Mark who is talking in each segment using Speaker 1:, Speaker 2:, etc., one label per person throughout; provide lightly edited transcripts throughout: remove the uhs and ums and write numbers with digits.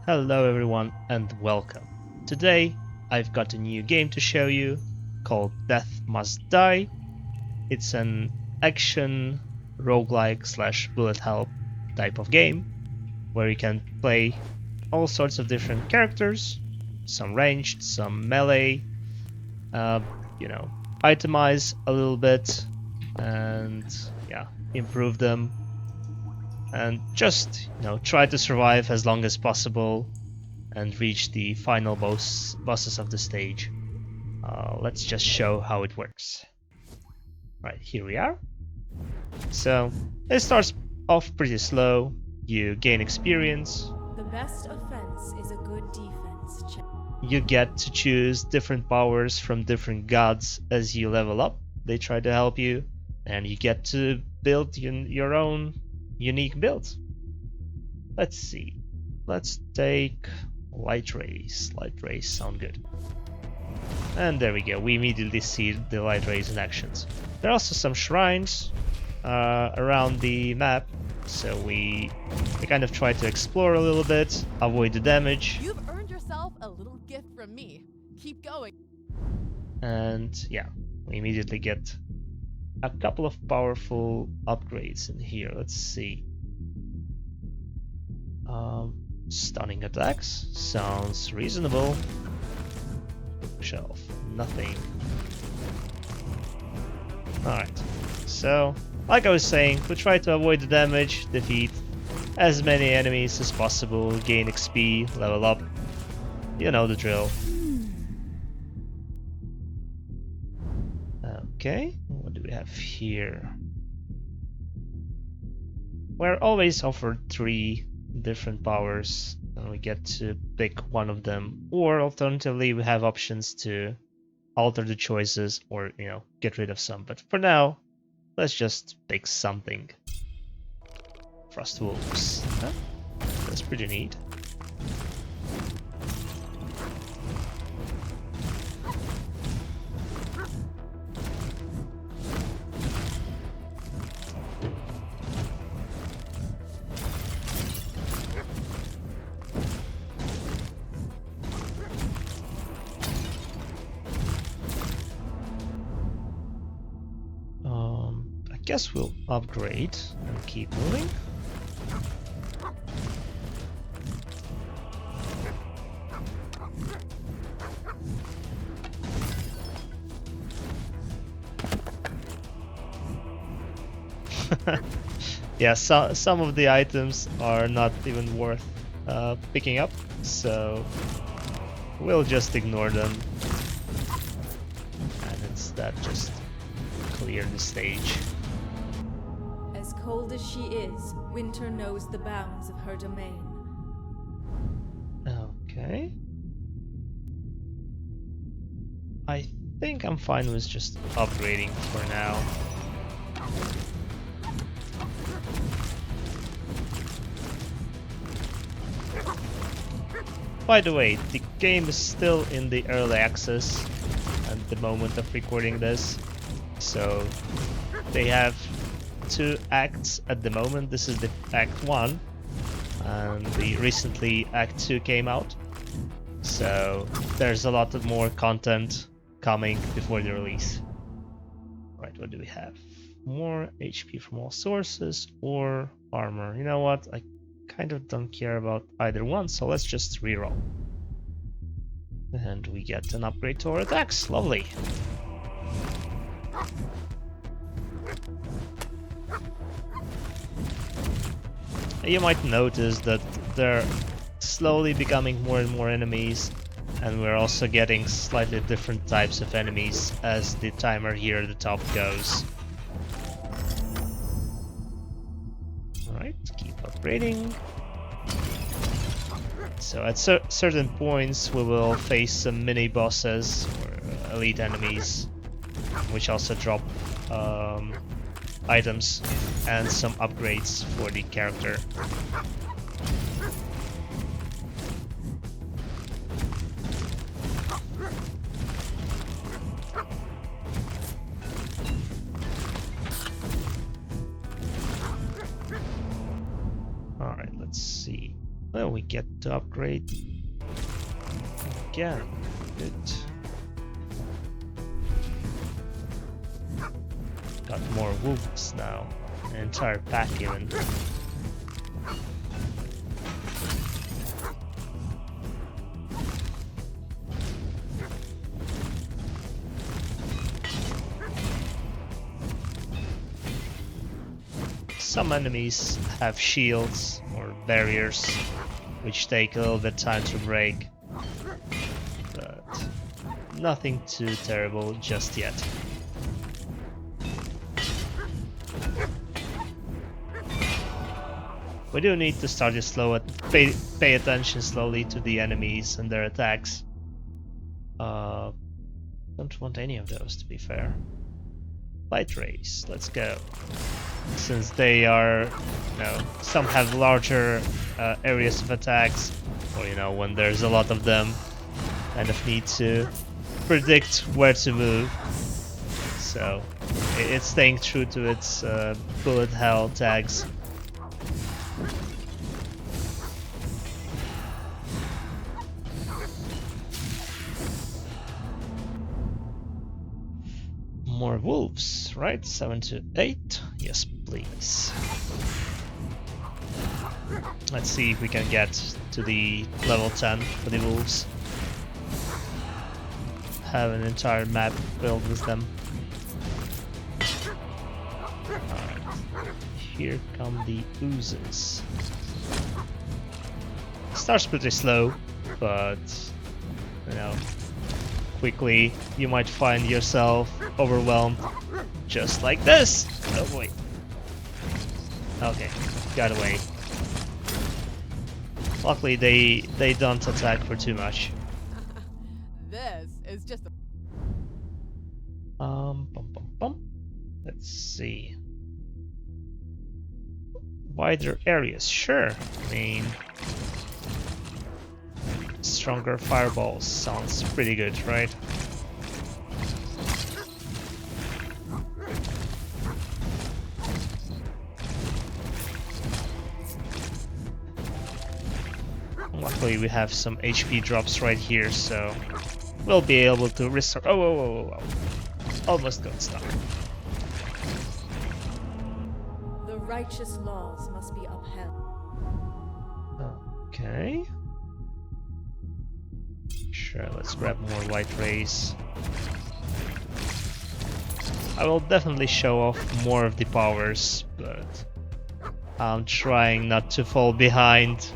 Speaker 1: Hello everyone and welcome. Today I've got a new game to show you called Death Must Die. It's an action roguelike / bullet hell type of game where you can play all sorts of different characters, some ranged, some melee, itemize a little bit and improve them and just try to survive as long as possible and reach the final bosses of the stage. Let's just show how it works. Right, here we are. So it starts off pretty slow. You gain experience.
Speaker 2: The best offense is a good defense.
Speaker 1: You get to choose different powers from different gods as you level up. They try to help you, and you get to build your own unique build. Let's see. Let's take light rays. Light rays sound good. And there we go. We immediately see the light rays in actions. There are also some shrines around the map, so we kind of try to explore a little bit, avoid the damage.
Speaker 3: You've earned yourself a little gift from me. Keep going.
Speaker 1: And yeah, we immediately get a couple of powerful upgrades in here. Let's see. Stunning attacks sounds reasonable. Shelf, nothing. Alright, so like I was saying, we try to avoid the damage, defeat as many enemies as possible, gain XP, level up. You know the drill. Okay, what do we have here? We're always offered 3 different powers, and we get to pick one of them, or alternatively we have options to alter the choices or get rid of some, but for now let's just pick something. Frost wolves. Huh? That's pretty neat. I guess we'll upgrade and keep moving. Yeah, some of the items are not even worth picking up, so we'll just ignore them and instead just clear the stage.
Speaker 2: As cold as she is, winter knows the bounds of her domain.
Speaker 1: Okay. I think I'm fine with just upgrading for now. By the way, the game is still in the early access at the moment of recording this, so they have 2 acts at the moment. This is the Act 1, and recently Act 2 came out, so there's a lot of more content coming before the release. Right, what do we have? More HP from all sources or armor. You know what? I kind of don't care about either one, so let's just reroll. And we get an upgrade to our attacks. Lovely. You might notice that they're slowly becoming more and more enemies, and we're also getting slightly different types of enemies as the timer here at the top goes. Alright, keep upgrading. So at certain points we will face some mini bosses or elite enemies, which also drop items and some upgrades for the character. Alright, let's see. Well, we get to upgrade. Again, good. Got more wolves now. An entire pack even. Some enemies have shields or barriers, which take a little bit time to break, but nothing too terrible just yet. We do need to start to pay attention slowly to the enemies and their attacks. Don't want any of those, to be fair. Light rays, let's go. Since they are, you know, some have larger areas of attacks, or you know, when there's a lot of them, kind of need to predict where to move. So it's staying true to its bullet hell tags. More wolves, right? 7 to 8. Yes, please. Let's see if we can get to the level 10 for the wolves. Have an entire map filled with them. Alright. Here come the oozes. Starts pretty slow, but you know, quickly you might find yourself overwhelmed, just like this. Oh boy. Okay, got away. Luckily they don't attack for too much.
Speaker 3: This is just a
Speaker 1: Bum, bum, bum. Let's see. Wider areas, sure. I mean, stronger fireballs sounds pretty good, right? Luckily we have some HP drops right here, so we'll be able to restore. Oh, whoa, whoa, whoa, whoa. Almost got stuck.
Speaker 2: The righteous laws must be upheld.
Speaker 1: Okay. Sure, let's grab more light rays. I will definitely show off more of the powers, but I'm trying not to fall behind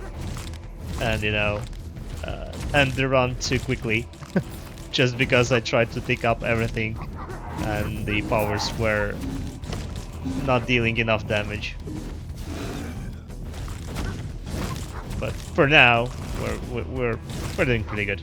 Speaker 1: and, you know, end the run too quickly. Just because I tried to pick up everything and the powers were not dealing enough damage. But for now, we're doing pretty good.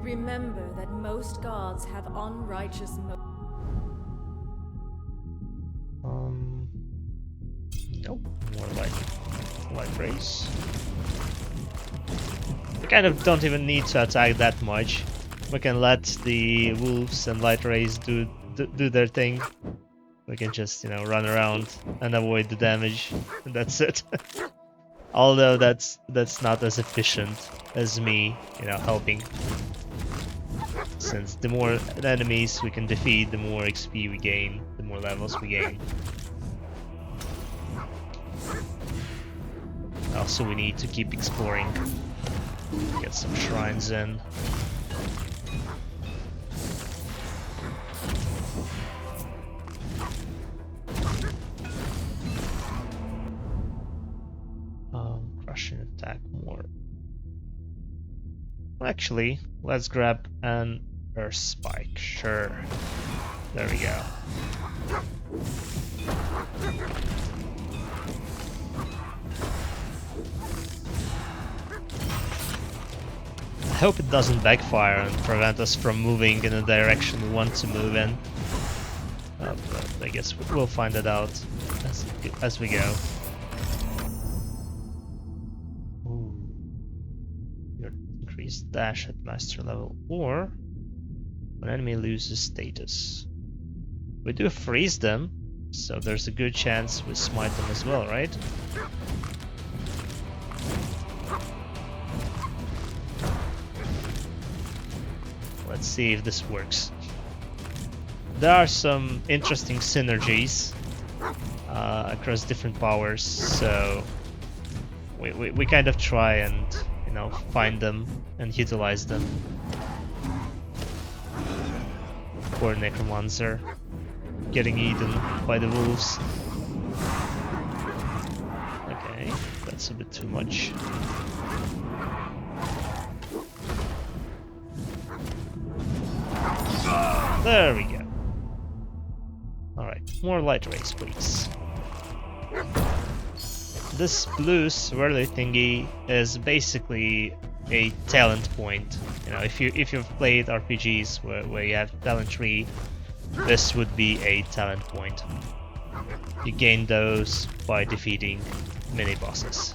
Speaker 2: Remember that most gods have unrighteous
Speaker 1: Nope, more light rays. We kind of don't even need to attack that much. We can let the wolves and light rays do their thing. We can just, you know, run around and avoid the damage, and that's it. Although that's not as efficient as me, you know, helping. Since the more enemies we can defeat, the more XP we gain, the more levels we gain. Also, we need to keep exploring. Get some shrines in. Crushing attack more. Actually, let's grab an earth spike. Sure. There we go. I hope it doesn't backfire and prevent us from moving in the direction we want to move in. But I guess we'll find it out as we go. Ooh. Your increased dash at master level, or When enemy loses status. We do freeze them, so there's a good chance we smite them as well, right? Let's see if this works. There are some interesting synergies across different powers, so we kind of try and, you know, find them and utilize them. Poor Necromancer, getting eaten by the wolves. Okay, that's a bit too much. There we go. Alright, more light rays, please. This blue swirly thingy is basically a talent point. You know, if you've played RPGs where you have talent tree, this would be a talent point. You gain those by defeating mini bosses,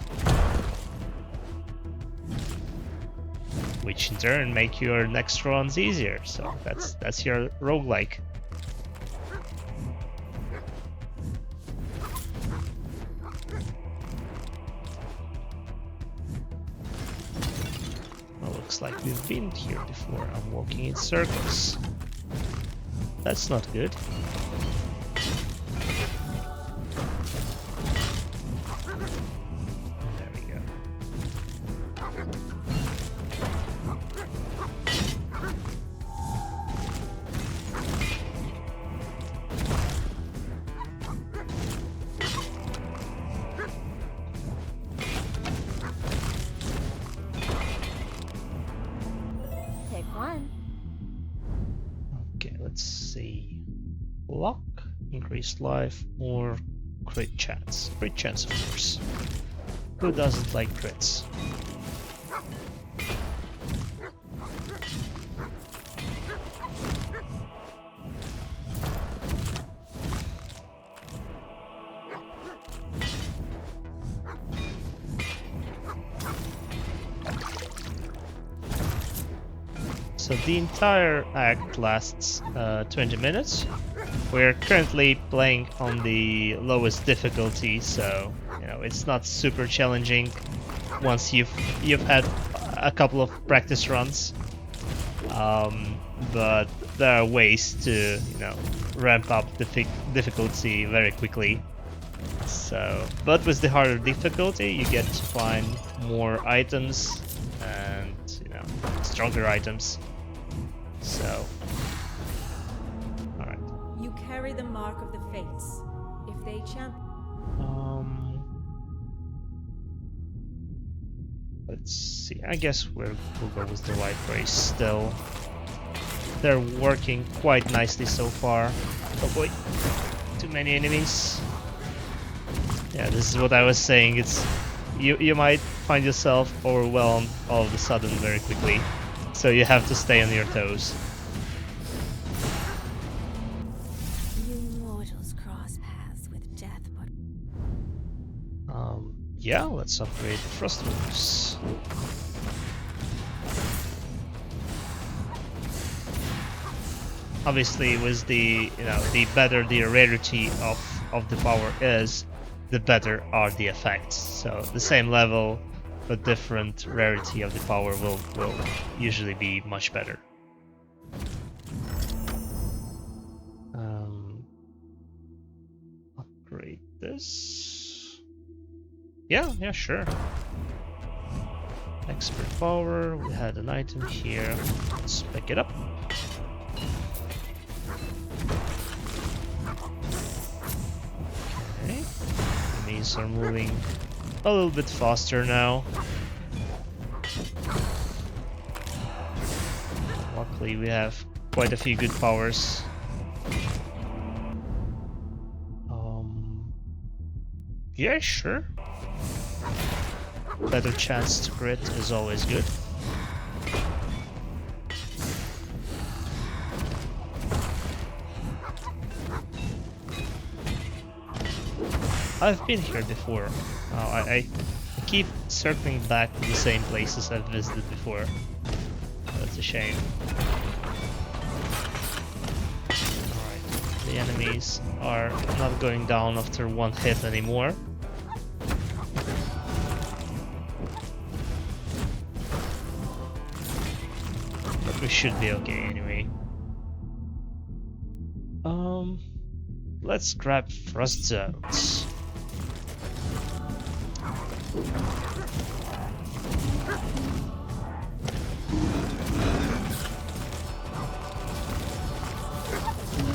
Speaker 1: which in turn make your next runs easier. So that's your roguelike. Looks like we've been here before. I'm walking in circles. That's not good. There we go. Okay, let's see. Luck, increased life, or crit chance. Crit chance, of course. Who doesn't like crits? So the entire act lasts 20 minutes. We're currently playing on the lowest difficulty, so you know it's not super challenging once you've had a couple of practice runs. But there are ways to, you know, ramp up the difficulty very quickly. So, but with the harder difficulty, you get to find more items and, you know, stronger items. So, alright.
Speaker 2: You carry the mark of the fates. If they champion.
Speaker 1: Let's see. I guess we'll go with the light rays still. They're working quite nicely so far. Oh boy, too many enemies. Yeah, this is what I was saying. It's you might find yourself overwhelmed all of a sudden very quickly. So you have to stay on your toes.
Speaker 4: You mortals cross paths with death, but
Speaker 1: yeah, let's upgrade the frost wolves. Obviously, with the the better the rarity of the power is, the better are the effects. So the same level, but different rarity of the power will usually be much better. Upgrade this. Yeah, sure. Expert power. We had an item here. Let's pick it up. Okay. Enemies are moving a little bit faster now. Luckily, we have quite a few good powers. Yeah, sure. Better chance to crit is always good. I've been here before. I keep circling back to the same places I've visited before. That's a shame. The enemies are not going down after one hit anymore. But we should be okay anyway. Let's grab frost zones.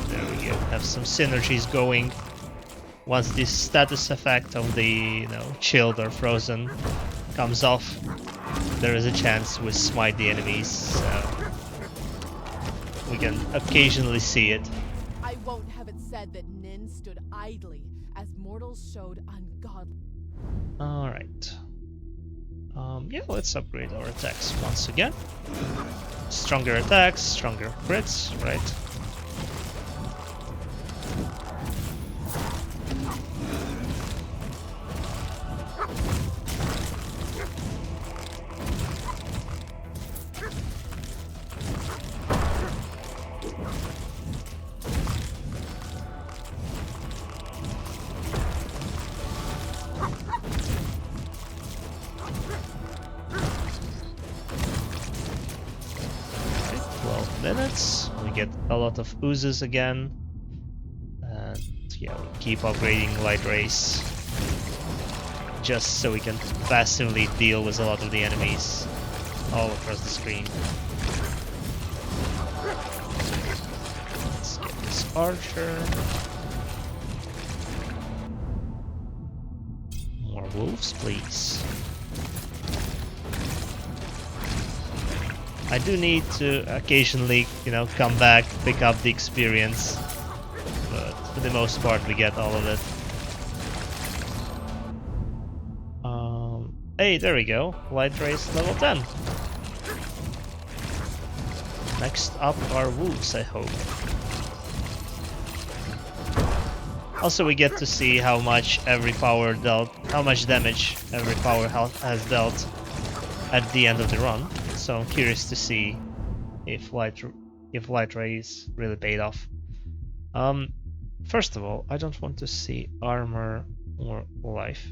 Speaker 1: There we go. Have some synergies going. Once this status effect of the chilled or frozen comes off, there is a chance we smite the enemies. So we can occasionally see it.
Speaker 3: I won't have it said that Nin stood idly as mortals showed ungodly.
Speaker 1: Alright. Yeah, let's upgrade our attacks once again. Stronger attacks, stronger crits, right? Minutes. We get a lot of oozes again, and yeah, we keep upgrading light rays just so we can passively deal with a lot of the enemies all across the screen. Let's get this archer. More wolves, please. I do need to occasionally, come back, pick up the experience, but for the most part we get all of it. Hey, there we go. Light race level 10. Next up are wolves, I hope. Also, we get to see how much every power dealt, how much damage every power has dealt at the end of the run. So I'm curious to see if light rays really paid off. First of all, I don't want to see armor or life,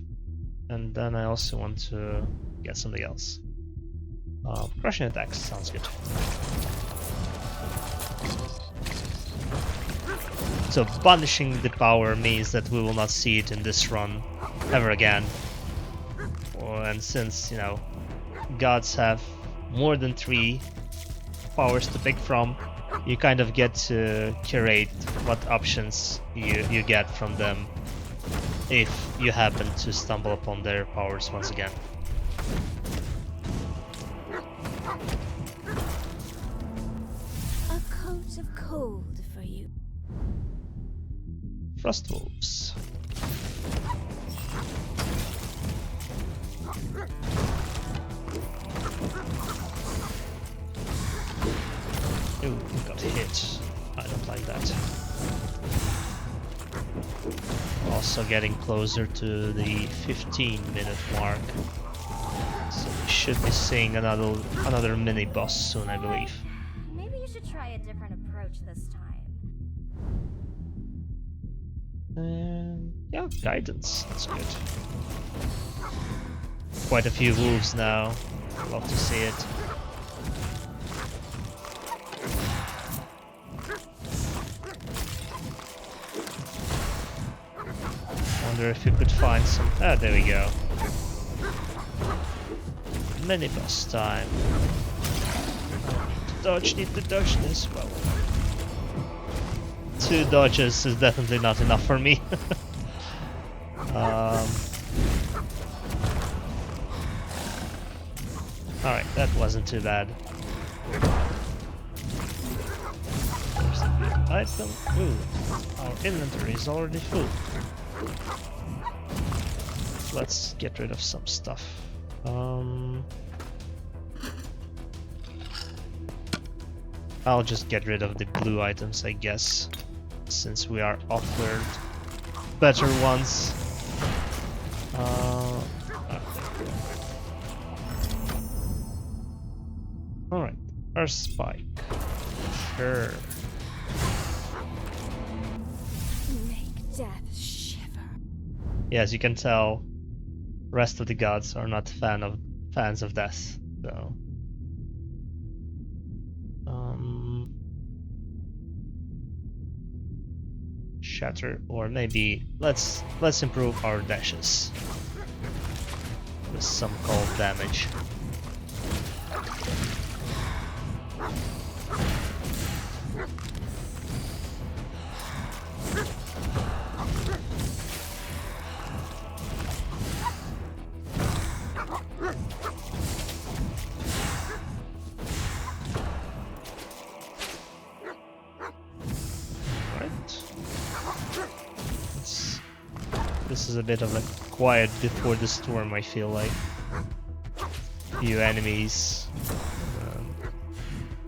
Speaker 1: and then I also want to get something else. Crushing attacks sounds good. So banishing the power means that we will not see it in this run ever again. And since gods have more than 3 powers to pick from, you kind of get to curate what options you get from them if you happen to stumble upon their powers once again.
Speaker 4: A coat of cold for you.
Speaker 1: Frost wolves. Ooh, we got hit. I don't like that. Also getting closer to the 15-minute mark. So we should be seeing another mini boss soon, I believe.
Speaker 4: Maybe you should try a different approach this time.
Speaker 1: And yeah, guidance. That's good. Quite a few wolves now. Love to see it. Wonder if you could find some. Ah, there we go. Mini boss time. Need to dodge this. Well, 2 dodges is definitely not enough for me. Alright, that wasn't too bad. There's a good item. Ooh, our inventory is already full. Let's get rid of some stuff. I'll just get rid of the blue items, I guess, since we are offered better ones. Alright, our spike. Sure.
Speaker 4: death shiver.
Speaker 1: Yeah, as you can tell, rest of the gods are not fans of death. So, shatter, or maybe let's improve our dashes with some cold damage. This is a bit of a quiet before the storm, I feel like. Few enemies.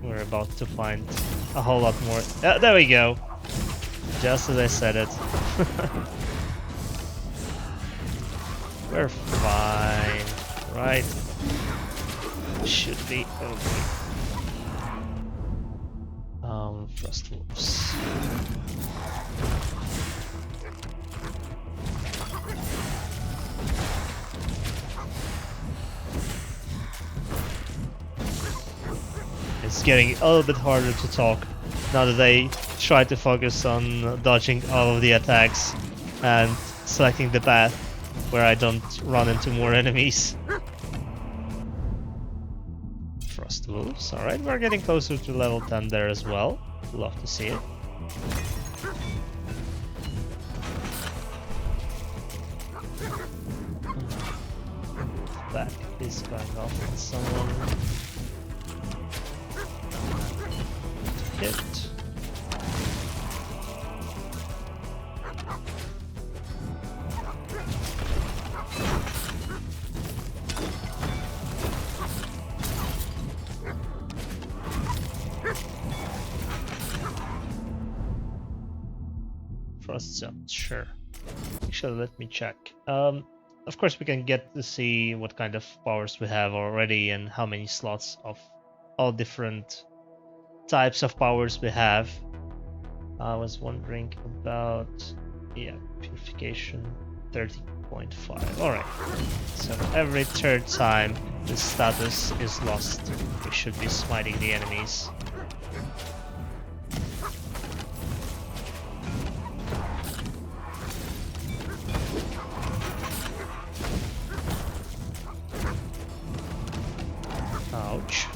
Speaker 1: We're about to find a whole lot more. There we go! Just as I said it. We're fine, right? Should be okay. Frost wolves. It's getting a little bit harder to talk now that I try to focus on dodging all of the attacks and selecting the path where I don't run into more enemies. Frost wolves, alright, we're getting closer to level 10 there as well. Love to see it. Back is going off on someone. Hit. Frost zone, sure. Actually, let me check. Of course, we can get to see what kind of powers we have already and how many slots of all different types of powers we have. I was wondering about, yeah, purification 30.5. Alright, so every third time the status is lost, we should be smiting the enemies. Ouch.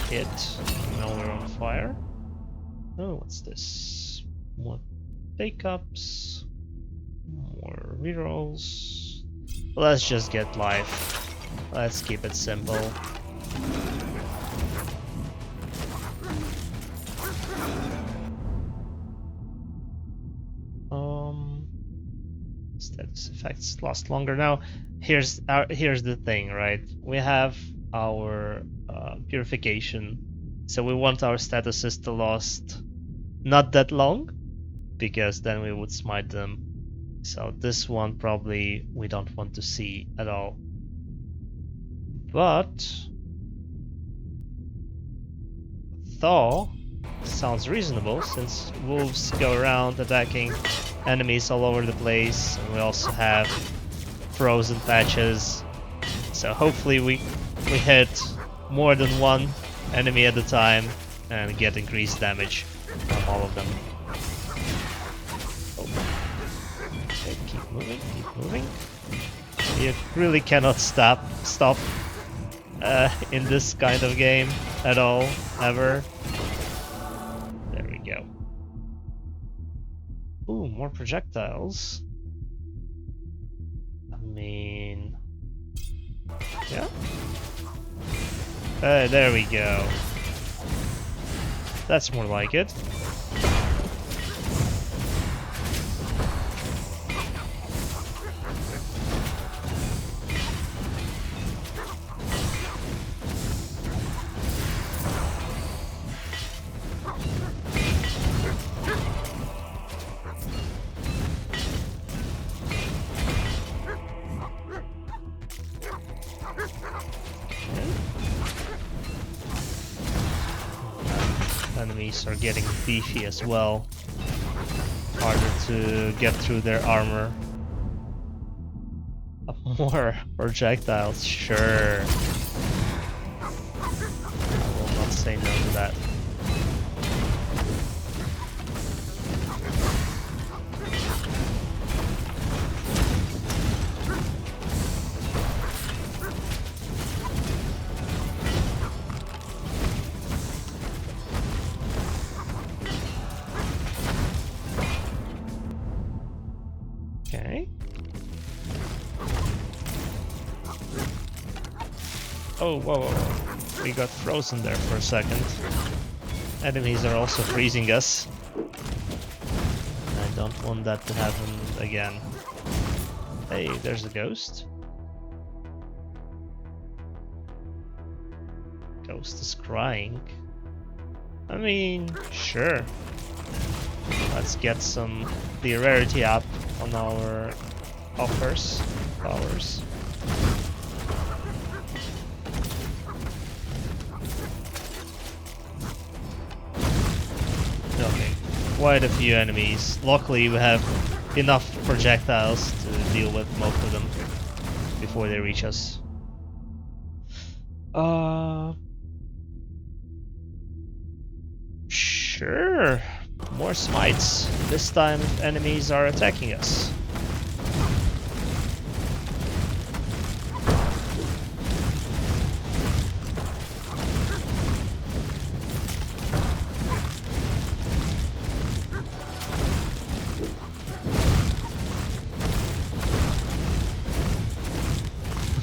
Speaker 1: Hit. Now we're on fire. Oh, what's this? More take-ups. More rerolls. Let's just get life. Let's keep it simple. Status effects last longer. Now, here's the thing, right? We have our purification, so we want our statuses to last not that long, because then we would smite them. So this one probably we don't want to see at all. But thaw sounds reasonable, since wolves go around attacking enemies all over the place, and we also have frozen patches. So hopefully we hit more than one enemy at a time and get increased damage from all of them. Oh. Okay, keep moving, keep moving. You really cannot stop in this kind of game at all, ever. There we go. Ooh, more projectiles. I mean, yeah. There we go. That's more like it. Enemies are getting beefy as well. harder to get through their armor. More projectiles, sure. I will not say no to that. Okay. Oh, whoa, whoa, whoa. We got frozen there for a second. Enemies are also freezing us. I don't want that to happen again. Hey, there's a ghost. Ghost is crying. I mean, sure. Let's get the rarity up on our powers. Okay, quite a few enemies. Luckily we have enough projectiles to deal with most of them before they reach us. Sure. More smites. This time enemies are attacking us.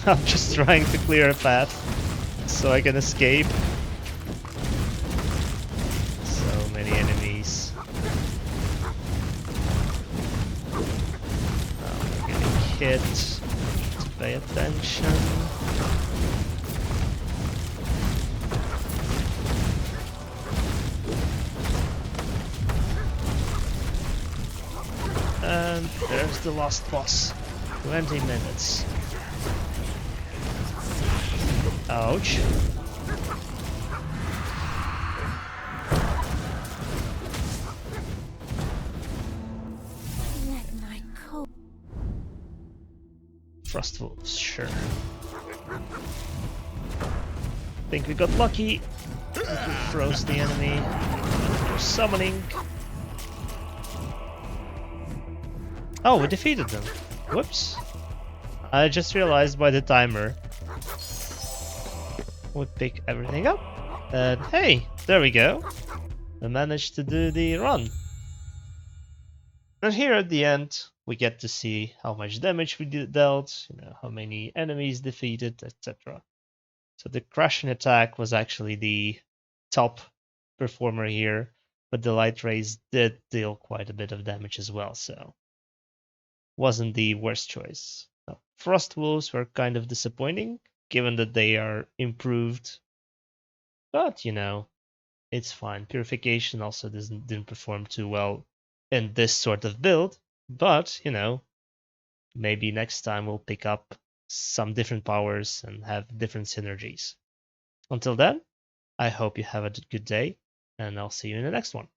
Speaker 1: I'm just trying to clear a path so I can escape. So many enemies. Oh, we're getting hit. Need to pay attention. And there's the last boss. 20 minutes. Ouch.
Speaker 4: Let my cold.
Speaker 1: Frost wolves, sure. Think we got lucky. We froze the enemy. They're summoning. Oh, we defeated them. Whoops. I just realized by the timer would pick everything up. And hey, there we go. We managed to do the run. And here at the end, we get to see how much damage we dealt, how many enemies defeated, etc. So the crushing attack was actually the top performer here, but the light rays did deal quite a bit of damage as well, so wasn't the worst choice. Now, Frost Wolves were kind of disappointing, given that they are improved, but it's fine. Purification also didn't perform too well in this sort of build, but maybe next time we'll pick up some different powers and have different synergies. Until then, I hope you have a good day, and I'll see you in the next one.